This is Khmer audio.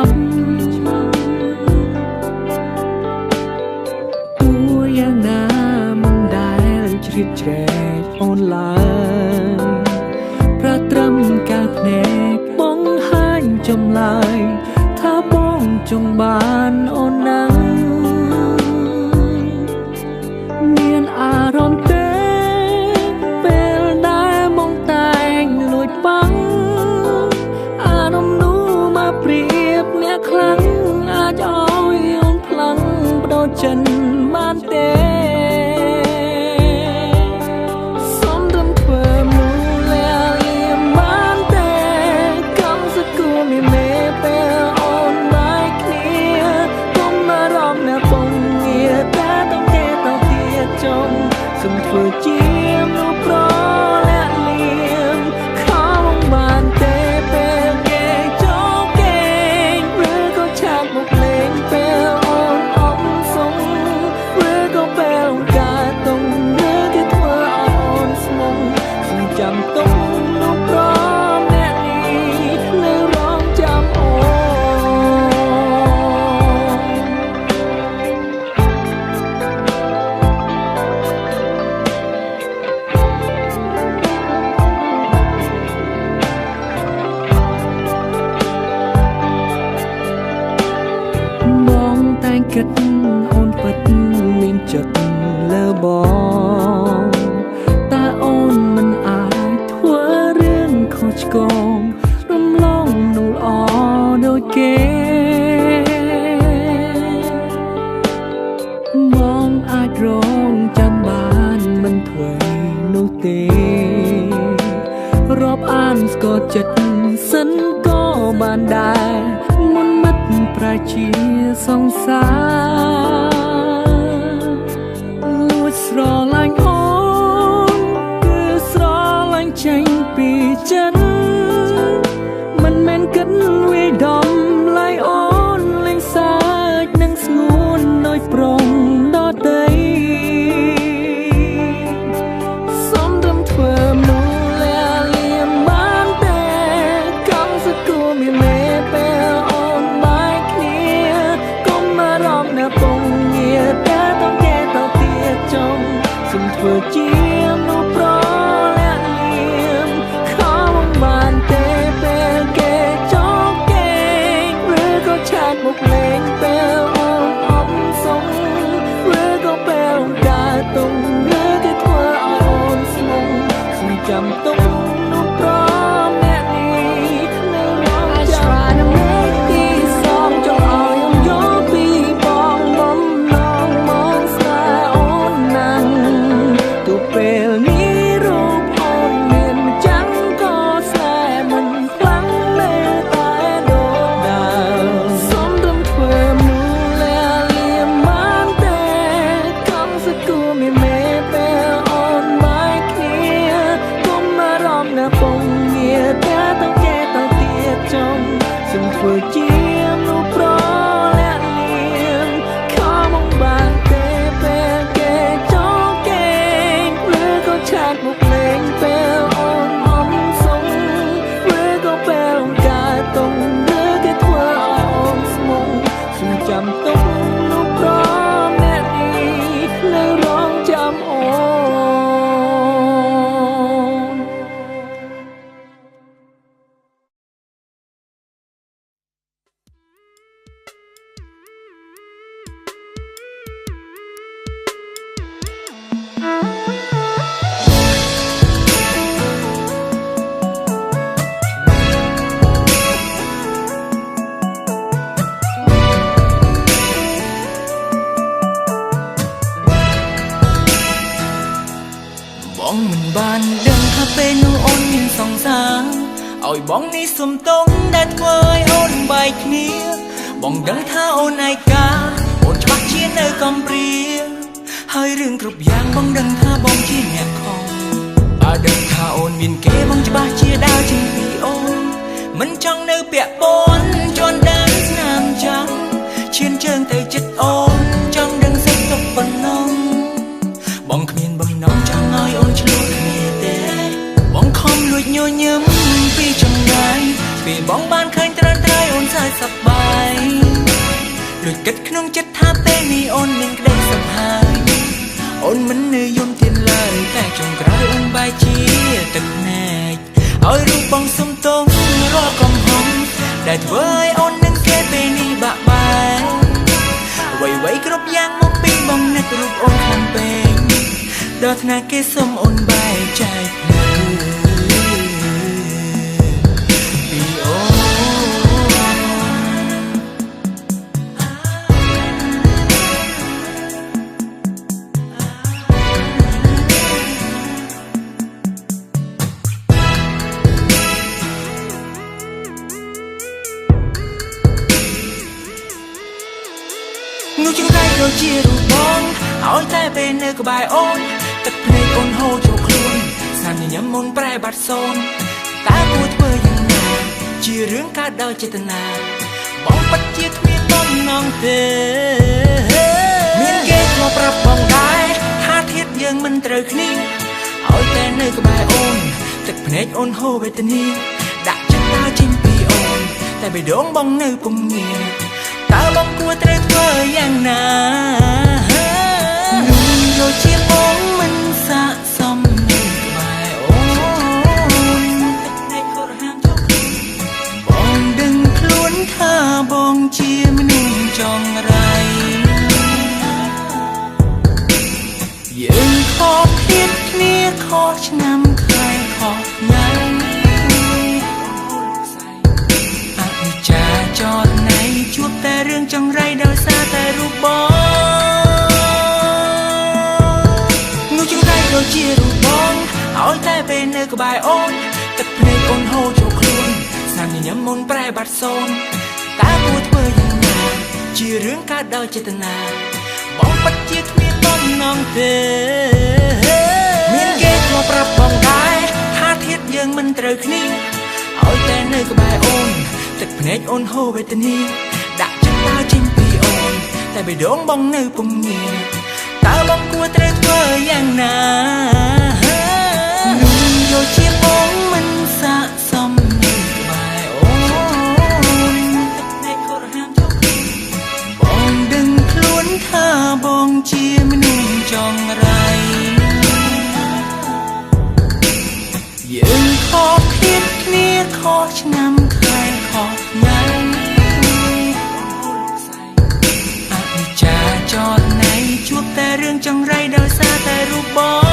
ប់ទួយ៉ាងណាមិនដែលជ្រៀតជ្រែកអូនឡើយប្រត្រឹមកាភ្នែកបង្ហាញចម្លើយថាបងចង់បានអូនណាំងមានអារម្មណ៍ទេពេលដែលមកតែងលួចបាំងអារម្មណ៍នោះមកព្រៀបអ្នកខ្លាំងអាចឲ្យអូនផ្លាំងបដូរចិនបានទេសំរំធ្វើមូលលៀមបានទេកំសគួរមានមេពេលអូនបែកគ្នាកុំមករំអ្នកពងងារតែต้องគេទៅទៀតចុងសុំធ្វើជាមនុស្សប្រលាក់លៀមខំបានទេពេលគេចូលគេងឬក៏ឆាកមកលេងពេលអូនអមសុំឬក៏ពេលអូនកើតទុំឬគេធ្វើឲ្យអូនស្មុំសុំចាំទុំនោះប្រអ្នកនេះនៅរងចាំអូនបងតែងគិតអូនពិតមានចិត្តលើបងតែអូនមិនអាចធ្វើរឿងខុសឆ្គងរំលងនោះល្អដូចគេបងអាចរងចាំបានមិនធ្វើនោះទេរាប់អានស្គាល់ចិត្តសិនក៏បានដែរមុនមិត្តប្រាជាសង្សារលួចស្រឡាញ់អូនគឺស្រឡាញ់ចេញពីចិត្តមិនមែនគិតវាយដំឡៃអូនលេងសើចនឹងស្ងួនដោយប្រុងដតីសំរំធ្វើមូលលៀមបានទេកំសគួរមានមេពេលអូនបែកគ្នាកុំមករំអ្នកពងងារតែต้องគេទៅទៀតចុងសុំធ្វើជាមនុស្សប្រលាក់លៀមខំបានទេពេលគេចូលគេងឬក៏ឆាកមកលេងពេលអូនអមសុំឬក៏ពេលអូនកើតទុំឬគេធ្វើឲ្យអូនស្មុំសុំចាំទុំនោះប្រអ្នកនេះនៅរងចាំ I try to make this song ចង់ឲ្យអូនយកពីបងបំណងមកស្នេហ៍អូនណាំងទោះពេលនេះរូបអូនមានម្ចាំងក៏ស្នេហ៍មិនខ្លាំងនៅតែដូចដើមសុំរំធ្វើមូលលៀមបានទេកំសគួរមានមេពេលអូនបែកគ្នាកុំមករំអ្នកពងងារតែต้องគេទៅទៀតចុងសុំធ្វើជាមនុស្សប្រលាក់លៀមខំបានទេពេលគេចូលគេងឬក៏ឆាកមកលេងពេលអូនអមសុំឬក៏ពេលអូនកើតទុំឬគេធ្វើឲ្យអូនស្មុំសុំចាំទុំនោះប្រអ្នកនេះនៅរងចាំអូន បងមិនបានដឹងថាពេលនោះអូនមានសង្សារឲ្យបងនេះសុំទងដែលធ្វើឲ្យអូនបែកគ្នាបងដឹងថាអូនឯកាអូនច្បាស់ជានៅកំព្រាហើយរឿងគ្រប់យ៉ាងបងដឹងថាបងជាអ្នកខំបើដឹងថាអូនមានគេបងច្បាស់ជាដើរចេញពីអូនមិនចង់នៅពាក់ព័ន្ធជន់ដើរស្នាមចាំឈានជើងទៅចិត្តអូនចង់ដឹងសេចក្ដីប៉ុណ្ណឹងបងគ្មានបំណងចង់ឲ្យអូនឆ្លួតគ្នាទេបងខំលួចញញឹមពីចម្ងាយពេលបងបានឃើញត្រានត្រៃអូនសើចសប្បាយ ដូចគិតក្នុងចិត្តថាពេលនេះអូននឹងក្តីសុខហើយអូនមិននៅយំទៀតឡើយតែចុងក្រោយអូនបែរជាទឹកភ្នែកឲ្យរូបបងសុំទងរាល់កំហុសដែលធ្វើឲ្យអូននឹងគេពេលនេះបាក់បែកអ្វីៗគ្រប់យ៉ាងមកពីបងនឹករូបអូនខ្លាំងពេកដល់ថ្នាក់គេសុំអូនបែកចែកភ្លើពីអូននោះចង្រៃដូចជារូបបងឲ្យតែពេលនៅក្បែរអូនទឹកភ្នែកអូនហូរចូលខ្លួនស្នាមញញឹមអូនប្រែបាត់សូន្យតើគួរធ្វើយ៉ាងណាជារឿងកើតដោយចេតនាបងពិតជាគ្មានបំណងទេមានគេធ្លាប់ប្រាប់បងដែរថាធាតុយើងមិនត្រូវគ្នាឲ្យតែនៅក្បែរអូនទឹកភ្នែកអូនហូរវេទនាដាក់ចិត្តដើរចេញពីអូនតែបេះដូងបងនៅពុំងារតើបងគួរត្រូវធ្វើយ៉ាងណានោះដូចជាបងមិនស័ក្តិសមនឹងក្បែរអូនទឹកភ្នែកខកហាមចូលខ្លួនបងដឹងខ្លួនថាបងជាមនុស្សចង្រៃយើងខកគ្នាខុសឆ្នាំខែខុសថ្ងៃអនិច្ចាចរណៃជួបតែរឿងចង្រៃដោយសារតែរូបបងនោះចង្រៃដូចជារូបបងឲ្យតែពេលនៅក្បែរអូនទឹកភ្នែកអូនហូរចូលខ្លួនស្នាមញញឹមអូនប្រែបាត់សូន្យតើគួរធ្វើយ៉ាងណាជារឿងកើតដោយចេតនាបងពិតជាគ្មានបំណងទេមានគេធ្លាប់ប្រាប់បងដែរថាធាតុយើងមិនត្រូវគ្នាឲ្យតែនៅក្បែរអូនទឹកភ្នែកអូនហូរវេទនាដាក់ចិត្តដើរចេញពីអូនតែបេះដូងបងនៅពុំងារតើបងគួរត្រូវធ្វើយ៉ាងណានោះដូចជាបងមិនស័ក្តិសមនឹងក្បែរអូនទឹកភ្នែកខកហាមចូលខ្លួនបងដឹងខ្លួនថាបងជាមនុស្សចង្រៃយើងខកគ្នាខុសឆ្នាំខែខុសថ្ងៃអនិច្ចាចរណៃជួបតែរឿងចង្រៃដោយសារតែរូបបង